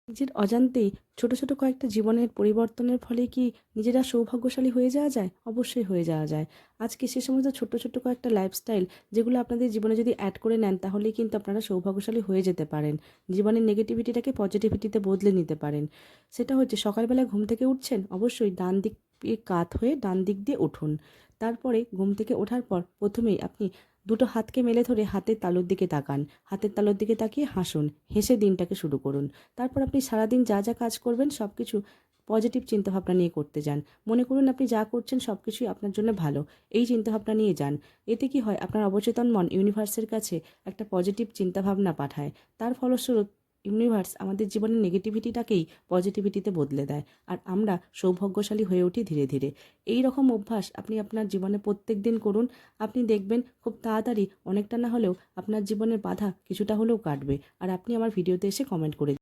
নিজের অজান্তেই ছোট, ছোট কয়েকটা জীবনের পরিবর্তনের ফলে কি নিজেরা সৌভাগ্যশালী হয়ে যাওয়া যায়? অবশ্যই হয়ে যাওয়া যায়। আজকে সে সমস্ত ছোট্ট, ছোট্ট কয়েকটা লাইফস্টাইল যেগুলো আপনাদের জীবনে যদি এড করে নেন তাহলেই কিন্তু আপনারা সৌভাগ্যশালী হয়ে যেতে পারেন। জীবনের নেগেটিভিটিটাকে পজিটিভিটিতে বদলে নিতে পারেন। সেটা হচ্ছে সকালবেলা ঘুম থেকে উঠছেন, অবশ্যই ডান দিক কাত হয়ে ডান দিক দিয়ে উঠুন। তারপরে ঘুম থেকে ওঠার পর ১ম এই আপনি দুটো হাতকে মেলে ধরে হাতের তালুর দিকে তাকান। হাতের তালুর দিকে তাকিয়ে হাসুন। হেসে দিনটাকে শুরু করুন। তারপর আপনি সারাদিন যা যা কাজ করবেন সব কিছু পজিটিভ চিন্তাভাবনা নিয়ে করতে যান। মনে করুন আপনি যা করছেন সব কিছুই আপনার জন্য ভালো। এই চিন্তাভাবনা নিয়ে যান। এতে কি হয়, আপনার অবচেতন মন ইউনিভার্সের কাছে একটা পজিটিভ চিন্তাভাবনা পাঠায়। তার ফলস্বরূপ ইউনিভার্স আমাদের জীবনের নেগেটিভিটিটাকেই পজিটিভিটিতে বদলে দেয়। আর আমরা সৌভাগ্যশালী হয়ে উঠি ধীরে ধীরে। এই রকম অভ্যাস আপনি আপনার জীবনে প্রত্যেক দিন করুন। আপনি দেখবেন খুব তাড়াতাড়ি অনেকটা না হলেও আপনার জীবনের বাধা কিছুটা হলেও কাটবে। আর আপনি আমার ভিডিওতে এসে কমেন্ট করে